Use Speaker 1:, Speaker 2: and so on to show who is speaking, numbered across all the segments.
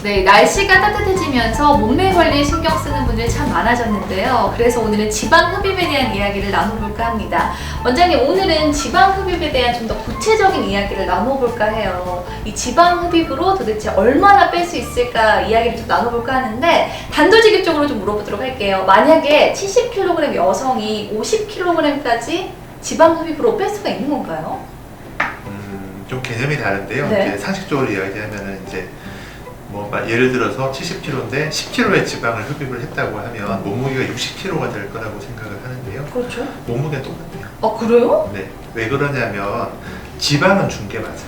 Speaker 1: 네, 날씨가 따뜻해지면서 몸매 관리에 신경 쓰는 분들이 참 많아졌는데요. 그래서 오늘은 지방 흡입에 대한 이야기를 나눠볼까 합니다. 원장님, 오늘은 지방 흡입에 대한 좀 더 구체적인 이야기를 나눠볼까 해요. 이 지방 흡입으로 도대체 얼마나 뺄 수 있을까 이야기를 좀 나눠볼까 하는데, 단도직입적으로 좀 물어보도록 할게요. 만약에 70kg 여성이 50kg까지 지방 흡입으로 뺄 수가 있는 건가요?
Speaker 2: 좀 개념이 다른데요.
Speaker 1: 네.
Speaker 2: 이제 상식적으로 이야기하면은 이제 뭐 예를 들어서 70kg인데 10kg의 지방을 흡입을 했다고 하면 몸무게가 60kg가 될 거라고 생각을 하는데요.
Speaker 1: 그렇죠.
Speaker 2: 몸무게는 똑같아요.
Speaker 1: 아, 그래요?
Speaker 2: 네. 왜 그러냐면 지방은 준 게 맞아요.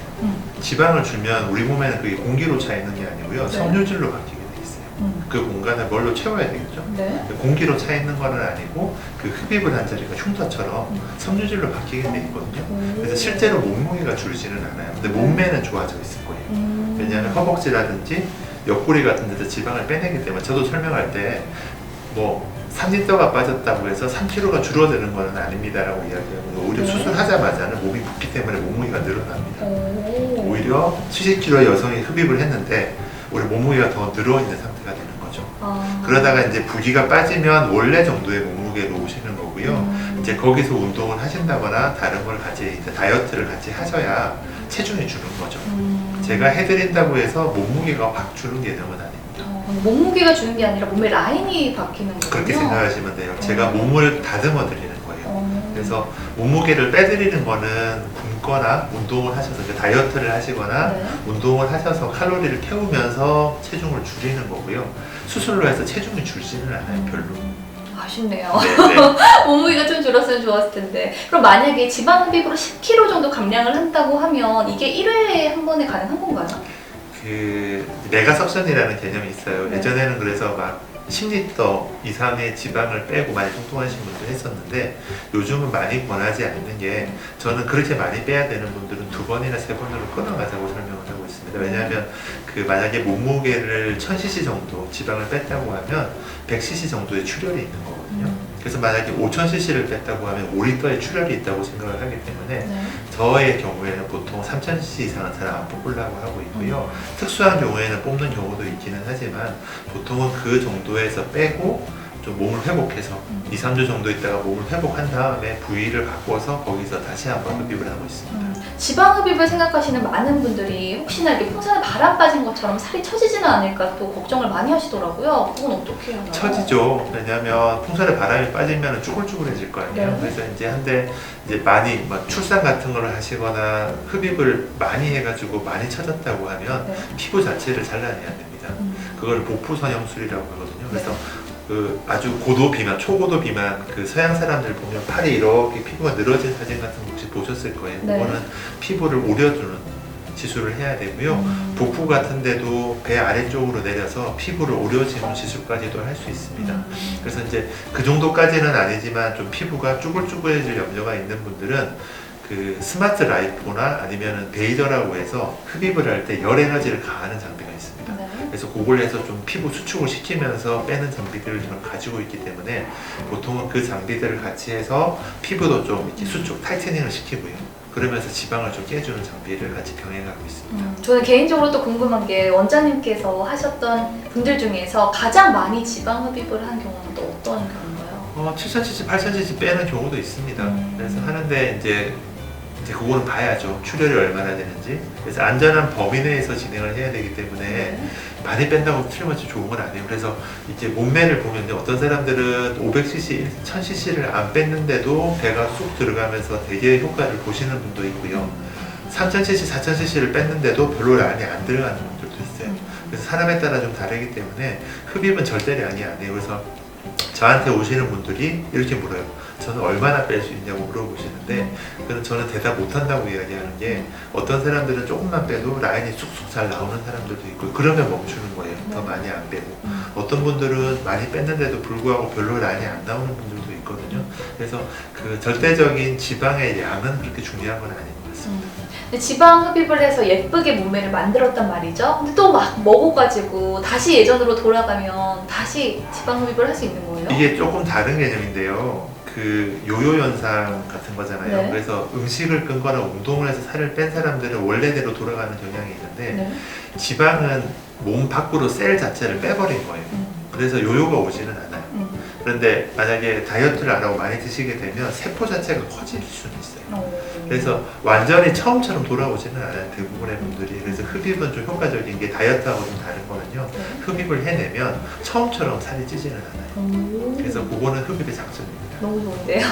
Speaker 2: 지방을 주면 우리 몸에는 그게 공기로 차 있는 게 아니고요.
Speaker 1: 네.
Speaker 2: 섬유질로 바뀌게 돼 있어요. 그 공간을 뭘로 채워야 되겠죠?
Speaker 1: 네.
Speaker 2: 공기로 차 있는 거는 아니고 그 흡입을 한 자리가 흉터처럼 섬유질로 바뀌게 돼 있거든요. 그래서 실제로 몸무게가 줄지는 않아요. 근데 몸매는 좋아져 있을 거예요. 왜냐하면 허벅지라든지 옆구리 같은 데서 지방을 빼내기 때문에, 저도 설명할 때 뭐 3리터가 빠졌다고 해서 3kg가 줄어드는 것은 아닙니다라고 이야기하고, 오히려 수술하자마자는 몸이 붓기 때문에 몸무게가 늘어납니다. 오히려 70kg 여성이 흡입을 했는데 우리 몸무게가 더 늘어있는 상태가 되는 거죠. 그러다가 이제 부기가 빠지면 원래 정도의 몸무게로 오시는 거고요. 이제 거기서 운동을 하신다거나 다른 걸 같이 이제 다이어트를 같이 하셔야 체중이 주는 거죠. 제가 해드린다고 해서 몸무게가 확 주는 개념은 아닙니다.
Speaker 1: 몸무게가 주는 게 아니라 몸의 라인이 바뀌는 거군요.
Speaker 2: 그렇게 생각하시면 돼요. 제가 몸을 다듬어 드리는 거예요. 그래서 몸무게를 빼드리는 거는 굶거나 운동을 하셔서, 다이어트를 하시거나
Speaker 1: 네.
Speaker 2: 운동을 하셔서 칼로리를 태우면서 체중을 줄이는 거고요. 수술로 해서 체중이 줄지는 않아요, 별로.
Speaker 1: 아쉽네요.
Speaker 2: 네네.
Speaker 1: 몸무게가 좀 줄었으면 좋았을 텐데. 그럼 만약에 지방 흡입으로 10kg 정도 감량을 한다고 하면 이게 1회에 한 번에 가능한 건가요?
Speaker 2: 그 메가석션이라는 개념이 있어요.
Speaker 1: 네.
Speaker 2: 예전에는 그래서 막 10리터 이상의 지방을 빼고 많이 통통하신 분도 했었는데, 요즘은 많이 권하지 않는 게, 저는 그렇게 많이 빼야 되는 분들은 2번이나 3번으로 끊어가자고 설명을 하고 있습니다. 왜냐하면 그 만약에 몸무게를 1000cc 정도 지방을 뺐다고 하면 100cc 정도의 출혈이 있는 거거든요. 그래서 만약에 5000cc를 뺐다고 하면 5리터의 출혈이 있다고 생각을 하기 때문에,
Speaker 1: 네.
Speaker 2: 저의 경우에는 보통 3000cc 이상은 잘 안 뽑으려고 하고 있고요. 특수한 경우에는 뽑는 경우도 있기는 하지만 보통은 그 정도에서 빼고 좀 몸을 회복해서 2, 3주 정도 있다가 몸을 회복한 다음에 부위를 바꿔서 거기서 다시 한번 흡입을 하고 있습니다.
Speaker 1: 지방 흡입을 생각하시는 많은 분들이 혹시나 이렇게 풍선에 바람 빠진 것처럼 살이 처지지는 않을까 또 걱정을 많이 하시더라고요. 그건 어떻게 해야 하나요?
Speaker 2: 처지죠. 왜냐하면 풍선에 바람이 빠지면 쭈글쭈글해질 거 아니에요.
Speaker 1: 네.
Speaker 2: 그래서 이제 한데 이제 많이 막 출산 같은 걸 하시거나 흡입을 많이 해가지고 많이 처졌다고 하면
Speaker 1: 네.
Speaker 2: 피부 자체를 잘라내야 됩니다. 그걸 복부 선형술이라고 하거든요. 그래서 그 아주 고도 비만, 초고도 비만, 그 서양 사람들 보면 팔이 이렇게 피부가 늘어진 사진 같은 거 혹시 보셨을 거예요.
Speaker 1: 네.
Speaker 2: 그거는 피부를 오려주는 시술을 해야 되고요. 복부 같은 데도 배 아래쪽으로 내려서 피부를 오려주는 시술까지도 할 수 있습니다. 그래서 이제 그 정도까지는 아니지만 좀 피부가 쭈글쭈글해질 염려가 있는 분들은 그 스마트 라이포나 아니면 베이더라고 해서 흡입을 할 때 열 에너지를 가하는 장비가 있습니다.
Speaker 1: 네.
Speaker 2: 그래서 그걸 해서 좀 피부 수축을 시키면서 빼는 장비들을 저는 가지고 있기 때문에, 보통은 그 장비들을 같이 해서 피부도 좀 이렇게 수축, 타이트닝을 시키고요. 그러면서 지방을 좀 깨주는 장비를 같이 병행하고 있습니다.
Speaker 1: 저는 개인적으로 또 궁금한 게, 원장님께서 하셨던 분들 중에서 가장 많이 지방 흡입을 한 경우는 또 어떤 경우인가요?
Speaker 2: 7000cc, 8000cc 빼는 경우도 있습니다. 그래서 하는데 이제 그거는 봐야죠. 출혈이 얼마나 되는지. 그래서 안전한 범위 내에서 진행을 해야 되기 때문에 많이 뺀다고 틀림없이 좋은 건 아니에요. 그래서 이제 몸매를 보면 어떤 사람들은 500cc, 1000cc를 안 뺐는데도 배가 쑥 들어가면서 되게 효과를 보시는 분도 있고요. 3000cc, 4000cc를 뺐는데도 별로 량이 안 들어가는 분들도 있어요. 그래서 사람에 따라 좀 다르기 때문에 흡입은 절대량이 아니에요. 그래서 저한테 오시는 분들이 이렇게 물어요. 저는 얼마나 뺄 수 있냐고 물어보시는데, 그건 저는 대답 못한다고 이야기하는 게, 어떤 사람들은 조금만 빼도 라인이 쑥쑥 잘 나오는 사람들도 있고, 그러면 멈추는 거예요. 더 많이 안 빼고. 어떤 분들은 많이 뺐는데도 불구하고 별로 라인이 안 나오는 분들도 있거든요. 그래서 그 절대적인 지방의 양은 그렇게 중요한 건 아닌 것 같습니다.
Speaker 1: 근데 지방 흡입을 해서 예쁘게 몸매를 만들었단 말이죠. 근데 또 막 먹어가지고 다시 예전으로 돌아가면 다시 지방 흡입을 할 수 있는 거예요?
Speaker 2: 이게 조금 다른 개념인데요. 그 요요 현상 같은 거잖아요.
Speaker 1: 네.
Speaker 2: 그래서 음식을 끊거나 운동을 해서 살을 뺀 사람들은 원래대로 돌아가는 경향이 있는데,
Speaker 1: 네.
Speaker 2: 지방은 몸 밖으로 셀 자체를 빼버린 거예요. 그래서 요요가 오지는 않아요. 그런데 만약에 다이어트를 안 하고 많이 드시게 되면 세포 자체가 커질 수는 있어요. 그래서 완전히 처음처럼 돌아오지는 않아요. 대부분의 분들이. 그래서 흡입은 좀 효과적인 게 다이어트하고 좀 다른 거는요. 흡입을 해내면 처음처럼 살이 찌지는 않아요. 그래서 그거는 흡입의 장점입니다.
Speaker 1: 너무 좋은데요?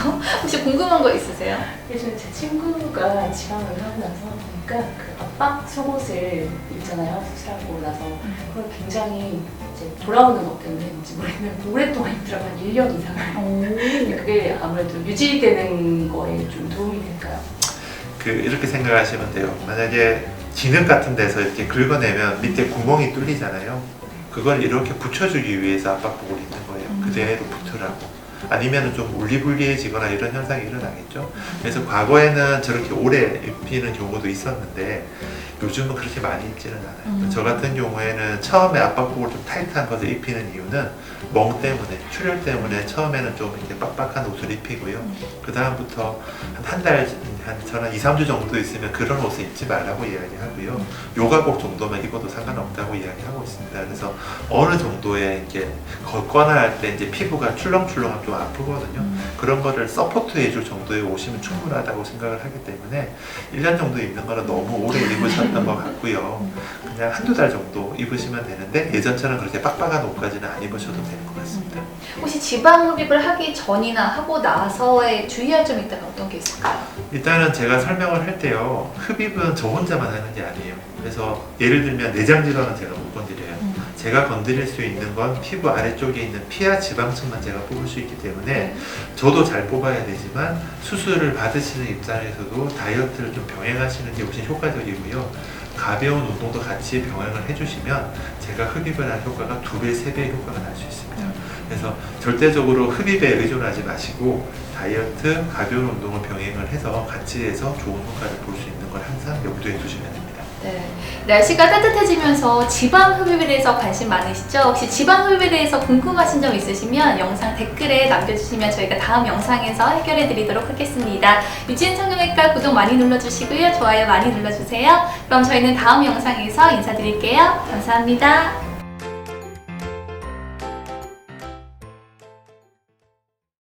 Speaker 1: 혹시 궁금한 거 있으세요?
Speaker 3: 예전에 제 친구가 지방을 하고 나서 보니까 그 압박 속옷을 입잖아요. 수술하고 나서 그걸 굉장히 이제 돌아오는 것 때문인지 모르겠는데 오랫동안 입더라고 한 1년 이상을. 그게 아무래도 유지되는 거에 좀 도움이 될까요?
Speaker 2: 이렇게 생각하시면 돼요. 만약에 진흙 같은 데서 이렇게 긁어내면 밑에 구멍이 뚫리잖아요. 그걸 이렇게 붙여주기 위해서 압박복을 입는 거예요. 그대로 붙으라고. 아니면 좀 울리불리해지거나 이런 현상이 일어나겠죠. 그래서 과거에는 저렇게 오래 입히는 경우도 있었는데 요즘은 그렇게 많이 입지는 않아요. 저 같은 경우에는 처음에 압박복을 좀 타이트한 것을 입히는 이유는 멍 때문에, 출혈 때문에 처음에는 좀 이렇게 빡빡한 옷을 입히고요. 그 다음부터 한 달, 저는 2, 3주 정도 있으면 그런 옷을 입지 말라고 이야기하고요. 요가복 정도만 입어도 상관없다고 이야기하고 있습니다. 그래서 어느 정도의 이렇게 걷거나 할 때 이제 피부가 출렁출렁하면 좀 아프거든요. 그런 거를 서포트 해줄 정도의 옷이면 충분하다고 생각을 하기 때문에 1년 정도 입는 거는 너무 오래 입으셨던 것 같고요. 그냥 한두 달 정도 입으시면 되는데 예전처럼 그렇게 빡빡한 옷까지는 안 입으셔도 될 것 같습니다.
Speaker 1: 혹시 지방 흡입을 하기 전이나 하고 나서에 주의할 점이 있다면 어떤 게 있을까요?
Speaker 2: 일단은 제가 설명을 할 때요. 흡입은 저 혼자만 하는 게 아니에요. 그래서 예를 들면 내장 질환은 제가 못 건드려요. 제가 건드릴 수 있는 건 피부 아래쪽에 있는 피하 지방층만 제가 뽑을 수 있기 때문에 저도 잘 뽑아야 되지만 수술을 받으시는 입장에서도 다이어트를 좀 병행하시는 게 훨씬 효과적이고요. 가벼운 운동도 같이 병행을 해주시면 제가 흡입을 한 효과가 2배, 3배의 효과가 날 수 있습니다. 그래서 절대적으로 흡입에 의존하지 마시고 다이어트, 가벼운 운동을 병행을 해서 같이 해서 좋은 효과를 볼 수 있는 걸 항상 염두에 두시면 됩니다.
Speaker 1: 네. 날씨가 따뜻해지면서 지방 흡입에 대해서 관심 많으시죠? 혹시 지방 흡입에 대해서 궁금하신 점 있으시면 영상 댓글에 남겨주시면 저희가 다음 영상에서 해결해 드리도록 하겠습니다. 유진 성형외과 구독 많이 눌러주시고요. 좋아요 많이 눌러주세요. 그럼 저희는 다음 영상에서 인사드릴게요. 감사합니다.